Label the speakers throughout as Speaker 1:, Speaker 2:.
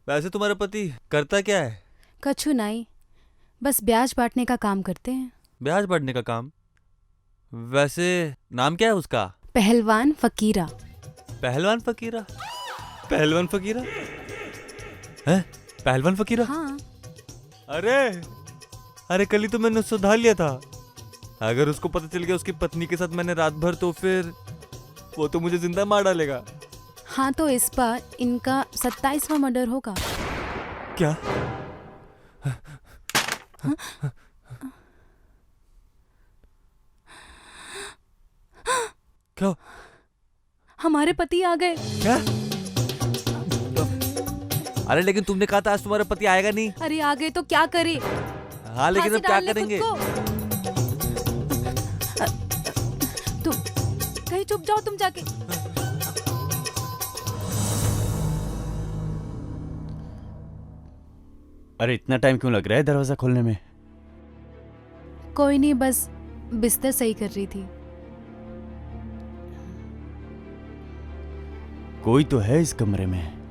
Speaker 1: वैसे तुम्हारा पति करता क्या है?
Speaker 2: कछु नहीं, बस ब्याज बांटने का काम करते हैं।
Speaker 1: ब्याज बढ़ने का काम? वैसे नाम क्या है उसका?
Speaker 2: पहलवान फकीरा।
Speaker 1: पहलवान फकीरा? पहलवान फकीरा है? पहलवान फकीरा?
Speaker 2: हाँ।
Speaker 1: अरे अरे कल ही तो मैंने उससे उधार लिया था। अगर उसको पता चल गया उसकी पत्नी के साथ मैंने रात भर, तो फिर वो तो मुझे जिंदा मार डालेगा।
Speaker 2: हाँ, तो इस बार इनका 27वां मर्डर होगा।
Speaker 1: क्या? क्या?
Speaker 2: हमारे पति आ गए।
Speaker 1: क्या? अरे लेकिन तुमने कहा था आज तुम्हारा पति आएगा नहीं।
Speaker 2: अरे आ गए तो क्या करे?
Speaker 1: हाँ लेकिन
Speaker 2: फांसी
Speaker 1: अब क्या
Speaker 2: डाल ले खुद
Speaker 1: करेंगे?
Speaker 2: को। तुम कहीं चुप जाओ तुम जाके।
Speaker 3: अरे इतना टाइम क्यों लग रहा है दरवाजा खोलने में?
Speaker 2: कोई नहीं, बस बिस्तर सही कर रही थी।
Speaker 3: कोई तो है इस कमरे में।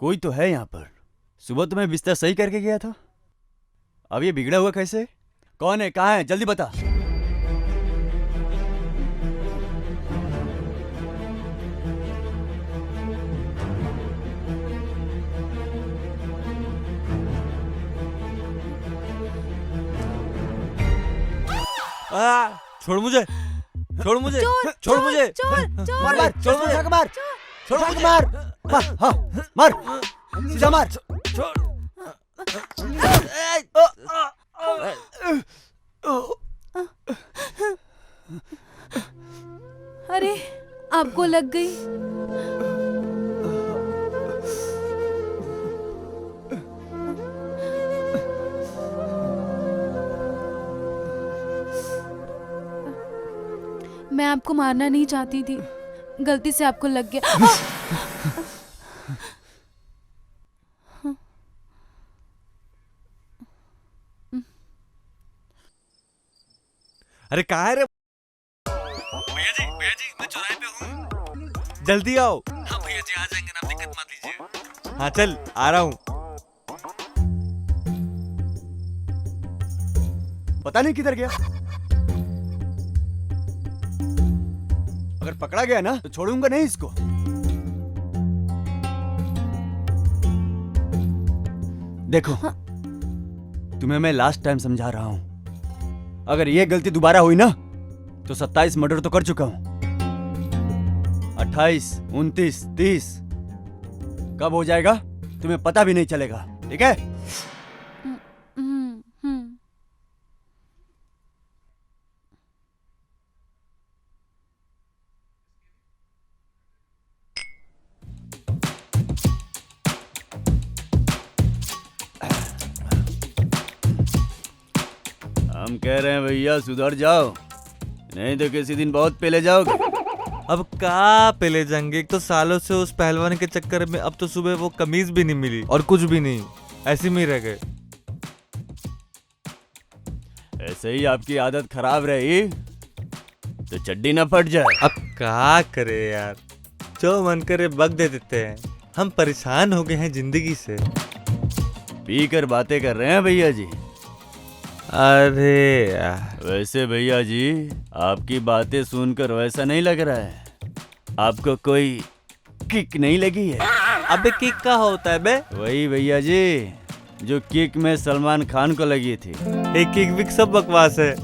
Speaker 3: कोई तो है यहाँ पर। सुबह तो मैं बिस्तर सही करके गया था, अब ये बिगड़ा हुआ कैसे? कौन है, कहाँ है, जल्दी बता।
Speaker 1: छोड़ मुझे, छोड़ मुझे,
Speaker 2: चोर
Speaker 1: छोड़
Speaker 2: चोर
Speaker 1: मुझे।
Speaker 2: चोर
Speaker 3: मार
Speaker 2: चोर।
Speaker 3: मार,
Speaker 1: छोड़ मुझे,
Speaker 3: जाके मार,
Speaker 1: छोड़
Speaker 3: जाके
Speaker 1: मुझे।
Speaker 3: मार, मार, हाँ, मार, सीधा मार।
Speaker 1: छोड़।
Speaker 2: अरे आपको लग गई। मैं आपको मारना नहीं चाहती थी, गलती से आपको लग गया।
Speaker 1: अरे कहाँ है रे? भैया जी मैं चौराहे पे हूँ, जल्दी आओ। हाँ भैया जी आ जाएंगे ना, दिक्कत मत लीजिए। हाँ चल आ रहा हूँ।
Speaker 3: पता नहीं किधर गया। अगर पकड़ा गया ना तो छोड़ूंगा नहीं इसको। देखो, तुम्हें मैं लास्ट टाइम समझा रहा हूं, अगर ये गलती दोबारा हुई ना तो 27 मर्डर तो कर चुका हूं। 28, 29, 30 कब हो जाएगा तुम्हें पता भी नहीं चलेगा, ठीक है?
Speaker 2: हम्म, हम्म।
Speaker 3: हम कह रहे हैं भैया सुधर जाओ, नहीं तो किसी दिन बहुत पहले जाओगे।
Speaker 1: अब कहाँ पे ले जाएंगे? एक तो सालों से उस पहलवान के चक्कर में अब तो सुबह वो कमीज भी नहीं मिली और कुछ भी नहीं, ऐसे में ही रह गए।
Speaker 3: ऐसे ही आपकी आदत खराब रही तो चड्डी ना फट जाए।
Speaker 1: अब क्या करे यार, जो मन करे बक दे देते हैं। हम परेशान हो गए हैं जिंदगी से।
Speaker 3: पी कर बातें कर रहे हैं भैया जी।
Speaker 1: अरे यार,
Speaker 3: वैसे भैया जी आपकी बातें सुनकर वैसा नहीं लग रहा है, आपको कोई किक नहीं लगी है?
Speaker 1: अबे किक का होता है बे?
Speaker 3: वही भैया जी जो किक में सलमान खान को लगी थी।
Speaker 1: एक किक विक सब बकवास है।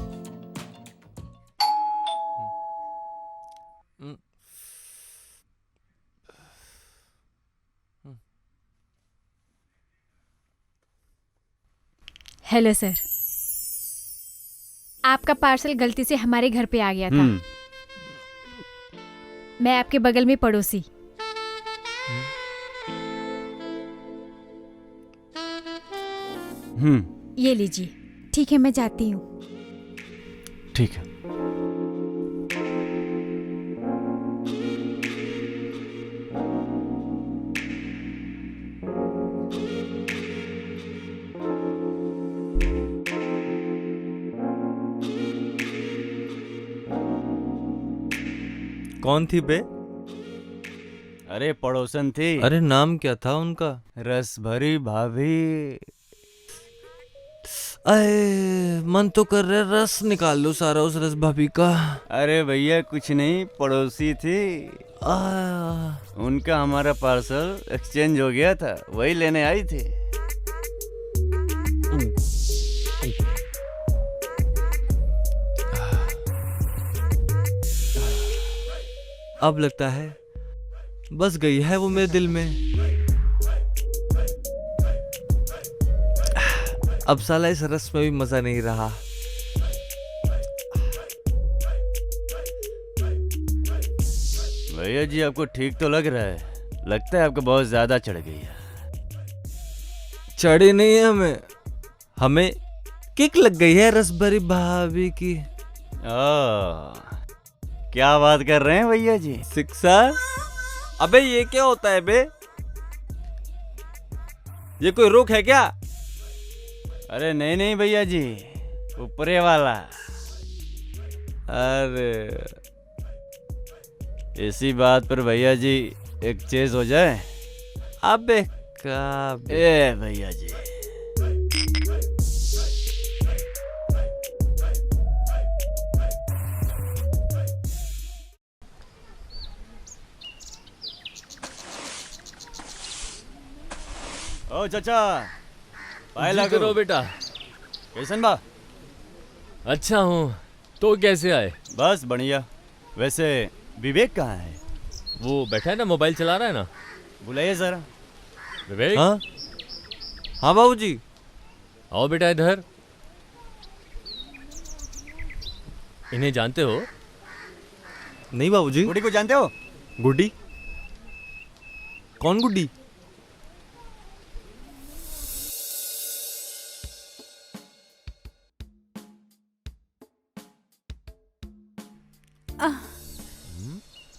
Speaker 4: हेलो सर, आपका पार्सल गलती से हमारे घर पे आ गया था। मैं आपके बगल में पड़ोसी। ये लीजिए। ठीक है, मैं जाती हूँ।
Speaker 3: ठीक है।
Speaker 1: कौन थी बे?
Speaker 3: अरे पड़ोसन थी।
Speaker 1: अरे नाम क्या था उनका?
Speaker 3: रस भरी भाभी।
Speaker 1: अरे मन तो कर रहा है रस निकाल लो सारा उस रस भाभी का।
Speaker 3: अरे भैया कुछ नहीं, पड़ोसी थी।
Speaker 1: आ,
Speaker 3: उनका हमारा पार्सल एक्सचेंज हो गया था, वही लेने आई थी।
Speaker 1: अब लगता है बस गई है वो मेरे दिल में। अब साला इस रस में भी मजा नहीं रहा।
Speaker 3: भैया जी आपको ठीक तो लग रहा है, लगता है आपको बहुत ज्यादा चढ़ गई है।
Speaker 1: चढ़ी नहीं है हमें, हमें किक लग गई है रस भरी भाभी की।
Speaker 3: क्या बात कर रहे हैं भैया जी?
Speaker 1: सिक्सर? अबे ये क्या होता है बे? ये कोई रोक है क्या?
Speaker 3: अरे नहीं नहीं भैया जी, ऊपरे वाला।
Speaker 1: अरे
Speaker 3: इसी बात पर भैया जी एक चेज हो जाए।
Speaker 1: अबे का बे?
Speaker 3: ए भैया जी, ओ चाचा पाए
Speaker 5: जी
Speaker 3: लागो।
Speaker 5: करो बेटा।
Speaker 3: कैसन बा?
Speaker 5: अच्छा हूँ, तो कैसे आए?
Speaker 3: बस बढ़िया। वैसे विवेक कहाँ है?
Speaker 5: वो बैठा है ना, मोबाइल चला रहा है ना।
Speaker 3: बुलाइए जरा।
Speaker 5: विवेक,
Speaker 1: हाँ हाँ बाबूजी।
Speaker 5: आओ बेटा इधर। इन्हें जानते हो?
Speaker 1: नहीं बाबूजी।
Speaker 3: गुड्डी को जानते हो?
Speaker 1: गुड्डी? कौन गुड्डी?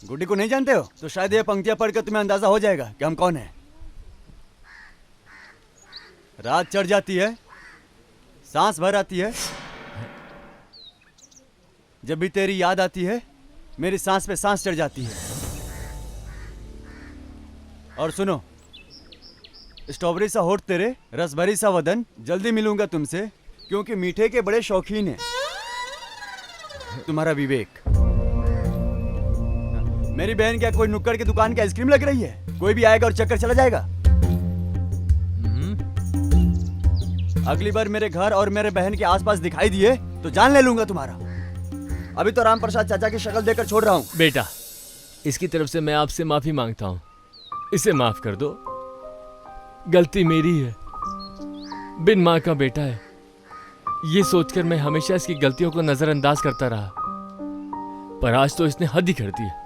Speaker 3: गुड्डी को नहीं जानते हो? तो शायद ये पंक्तियां पढ़कर तुम्हें अंदाजा हो जाएगा कि हम कौन हैं। रात चढ़ जाती है, सांस भर आती है, जब भी तेरी याद आती है मेरी सांस पे सांस चढ़ जाती है। और सुनो, स्ट्रॉबेरी सा होठ तेरे, रस भरी सा वदन, जल्दी मिलूंगा तुमसे क्योंकि मीठे के बड़े शौकीन हैं। तुम्हारा विवेक। मेरी बहन क्या कोई नुक्कड़ की दुकान की आइसक्रीम लग रही है? कोई भी आएगा और चक्कर चला जाएगा। अगली बार मेरे घर और मेरे बहन के आसपास दिखाई दिए तो जान ले लूंगा तुम्हारा। अभी तो राम प्रसाद चाचा की शक्ल देकर छोड़ रहा हूँ।
Speaker 5: बेटा, इसकी तरफ से मैं आपसे माफी मांगता हूँ, इसे माफ कर दो। गलती मेरी है, बिन माँ का बेटा है, ये सोचकर मैं हमेशा इसकी गलतियों को नजरअंदाज करता रहा, पर आज तो इसने हद ही कर दी है।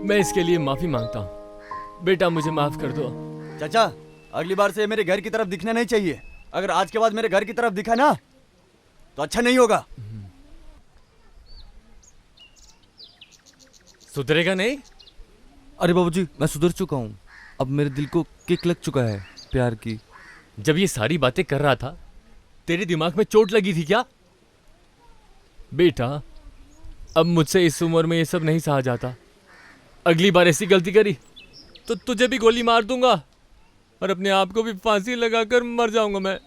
Speaker 5: मैं इसके लिए माफी मांगता हूँ। बेटा मुझे माफ कर दो।
Speaker 3: चाचा, अगली बार से मेरे घर की तरफ दिखना नहीं चाहिए। अगर आज के बाद मेरे घर की तरफ दिखा ना तो अच्छा नहीं होगा।
Speaker 5: सुधरेगा नहीं?
Speaker 1: अरे बाबूजी मैं सुधर चुका हूँ, अब मेरे दिल को किक लग चुका है प्यार की।
Speaker 5: जब ये सारी बातें कर रहा था तेरे दिमाग में चोट लगी थी क्या? बेटा, अब मुझसे इस उम्र में ये सब नहीं सहा जाता। अगली बार ऐसी गलती करी तो तुझे भी गोली मार दूंगा और अपने आप को भी फांसी लगाकर मर जाऊंगा मैं।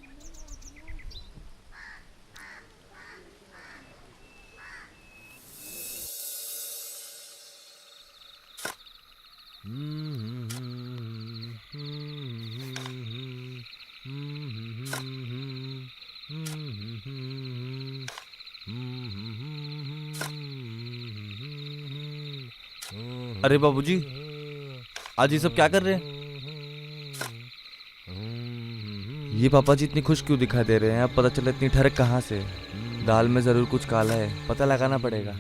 Speaker 1: अरे बाबूजी आज ये सब क्या कर रहे हैं? ये पापा जी इतनी खुश क्यों दिखाई दे रहे हैं? अब पता चला इतनी ठरक कहाँ से। दाल में जरूर कुछ काला है, पता लगाना पड़ेगा।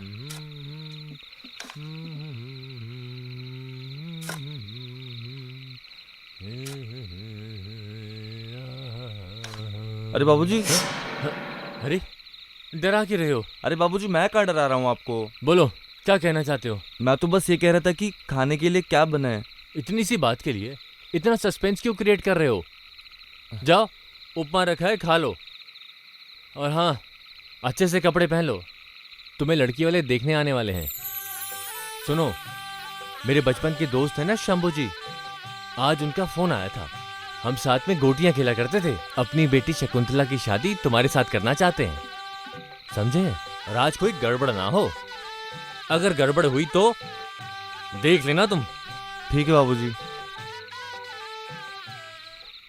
Speaker 1: अरे बाबूजी।
Speaker 5: अरे डरा क्यों रहे हो?
Speaker 1: अरे बाबूजी मैं कहाँ डरा रहा हूँ आपको?
Speaker 5: बोलो, क्या कहना चाहते हो?
Speaker 1: मैं तो बस ये कह रहा था कि खाने के लिए क्या बना है।
Speaker 5: इतनी सी बात के लिए इतना सस्पेंस क्यों क्रिएट कर रहे हो? जाओ, उपमा रखा है, खा लो। और हाँ, अच्छे से कपड़े पहन लो, तुम्हें लड़की वाले देखने आने वाले हैं। सुनो, मेरे बचपन के दोस्त है ना शंभू जी, आज उनका फोन आया था। हम साथ में गोटियां खेला करते थे। अपनी बेटी शकुंतला की शादी तुम्हारे साथ करना चाहते हैं, समझे? और आज कोई गड़बड़ ना हो, अगर गड़बड़ हुई तो देख लेना तुम।
Speaker 1: ठीक है बाबूजी।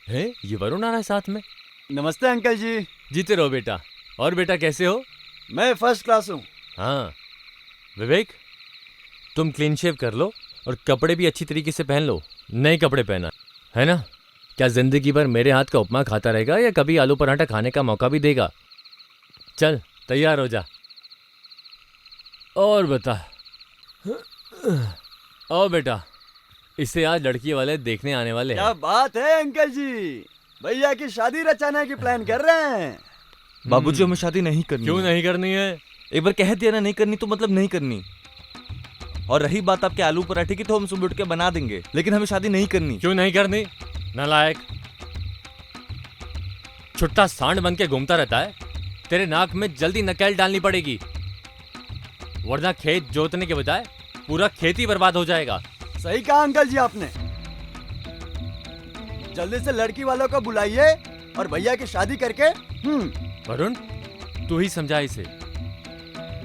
Speaker 5: है ये वरुण आ रहा है साथ में।
Speaker 3: नमस्ते अंकल जी।
Speaker 5: जीते रहो बेटा। और बेटा कैसे हो?
Speaker 3: मैं फर्स्ट क्लास हूँ।
Speaker 5: हाँ विवेक, तुम क्लीन शेव कर लो और कपड़े भी अच्छी तरीके से पहन लो। नए कपड़े पहना है ना? क्या जिंदगी भर मेरे हाथ का उपमा खाता रहेगा या कभी आलू पराठा खाने का मौका भी देगा? चल तैयार हो जा। और बता। ओ बेटा, इसे आज लड़की वाले देखने आने वाले
Speaker 3: क्या
Speaker 5: हैं।
Speaker 3: बात है अंकल जी, भैया की शादी रचाने की प्लान कर रहे हैं।
Speaker 1: बाबूजी हमें शादी नहीं करनी।
Speaker 5: क्यों नहीं करनी है?
Speaker 1: एक बार कह दिया ना नहीं करनी तो मतलब नहीं करनी। और रही बात आपके आलू पराठे की तो हम सुबह उठ के बना देंगे, लेकिन हमें शादी नहीं करनी।
Speaker 5: क्यों नहीं करनी? नालायक, छुट्टा सांड बन के घूमता रहता है। तेरे नाक में जल्दी नकेल डालनी पड़ेगी, वरना खेत जोतने के बजाय पूरा खेत ही बर्बाद हो जाएगा।
Speaker 3: सही कहा अंकल जी आपने। जल्दी से लड़की वालों को बुलाइए और भैया की शादी करके।
Speaker 5: वरुण, तू ही समझा इसे।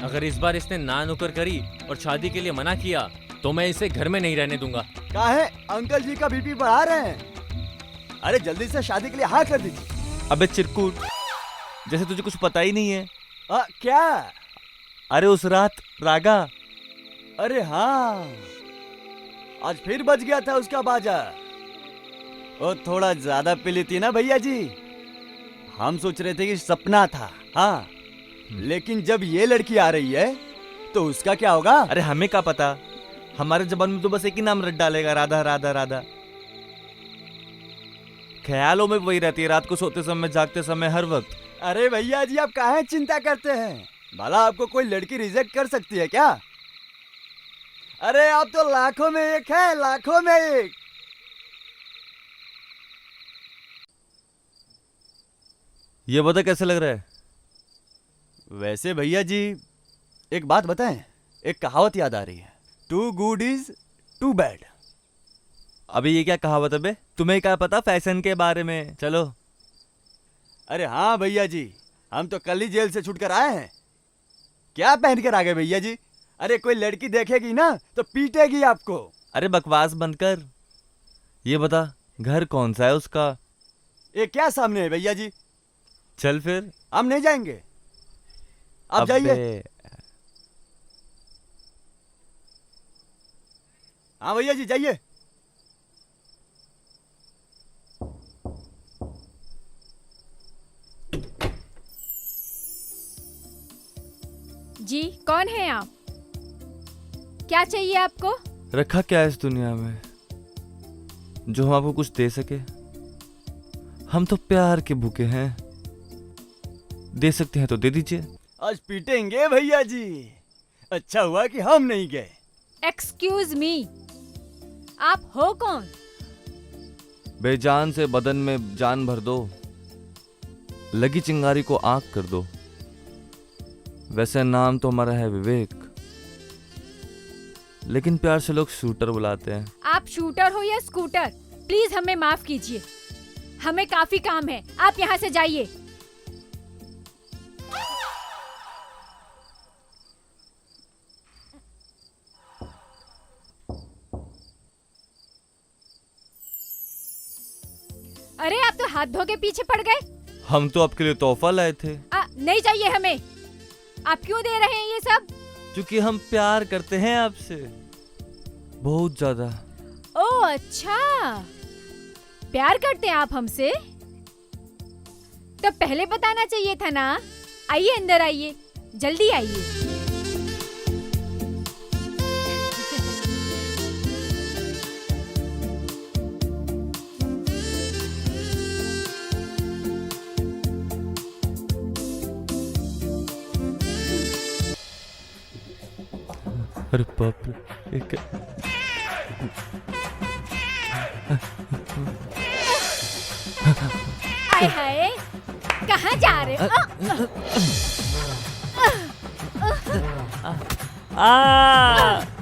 Speaker 5: अगर इस बार इसने ना नुकर करी और शादी के लिए मना किया तो मैं इसे घर में नहीं रहने दूंगा।
Speaker 3: कहा है अंकल जी का बीपी बढ़ा रहे हैं। अरे जल्दी से शादी के लिए हाँ कर दीजिए।
Speaker 1: अबे चिरकुट, जैसे तुझे कुछ पता ही नहीं है।
Speaker 3: क्या?
Speaker 1: अरे उस रात रागा।
Speaker 3: अरे हाँ, आज फिर बज गया था उसका बाजा। वो थोड़ा ज्यादा पी ली थी ना भैया जी। हम सोच रहे थे कि सपना था। हाँ, लेकिन जब ये लड़की आ रही है तो उसका क्या होगा?
Speaker 1: अरे हमें क्या पता, हमारे जबान में तो बस एक ही नाम रट डालेगा, राधा राधा राधा। ख्यालों में वही रहती है, रात को सोते समय, जागते समय, हर वक्त।
Speaker 3: अरे भैया जी आप काहे चिंता करते हैं? भला आपको कोई लड़की रिजेक्ट कर सकती है क्या? अरे आप तो लाखों में एक है, लाखों में एक।
Speaker 1: ये बता कैसे लग रहा है?
Speaker 3: वैसे भैया जी एक बात बताएं, एक कहावत याद आ रही है, too good is too bad.
Speaker 1: अभी ये क्या कहावत है बे? तुम्हें क्या पता फैशन के बारे में? चलो।
Speaker 3: अरे हाँ भैया जी, हम तो कल ही जेल से छूट कर आए हैं। क्या पहन कर आ गए भैया जी? अरे कोई लड़की देखेगी ना तो पीटेगी आपको।
Speaker 1: अरे बकवास बंद कर। ये बता घर कौन सा है उसका?
Speaker 3: ये क्या सामने है भैया जी?
Speaker 1: चल फिर।
Speaker 3: हम नहीं जाएंगे, आप
Speaker 1: अबे,
Speaker 3: जाइए। हाँ भैया जी जाइए।
Speaker 4: जी कौन है आप? क्या चाहिए आपको?
Speaker 1: रखा क्या है इस दुनिया में जो हम आपको कुछ दे सके? हम तो प्यार के भूखे हैं, दे सकते हैं तो दे दीजिए।
Speaker 3: आज पीटेंगे भैया जी। अच्छा हुआ कि हम नहीं गए।
Speaker 4: एक्सक्यूज मी, आप हो कौन?
Speaker 1: बेजान से बदन में जान भर दो, लगी चिंगारी को आग कर दो। वैसे नाम तो हमारा है विवेक, लेकिन प्यार से लोग शूटर बुलाते हैं।
Speaker 4: आप शूटर हो या स्कूटर, प्लीज हमें माफ कीजिए, हमें काफी काम है, आप यहाँ से जाइए। अरे आप तो हाथ धो के पीछे पड़ गए।
Speaker 1: हम तो आपके लिए तोहफा लाए थे।
Speaker 4: नहीं चाहिए हमें। आप क्यों दे रहे हैं ये सब?
Speaker 1: क्योंकि हम प्यार करते हैं आपसे बहुत ज्यादा।
Speaker 4: ओह अच्छा, प्यार करते हैं आप हमसे? तो पहले बताना चाहिए था ना। आइए अंदर आइए, जल्दी आइए।
Speaker 1: अरे बाप रे, एक
Speaker 4: हाय हाय, कहाँ जा रहे हो?
Speaker 1: आ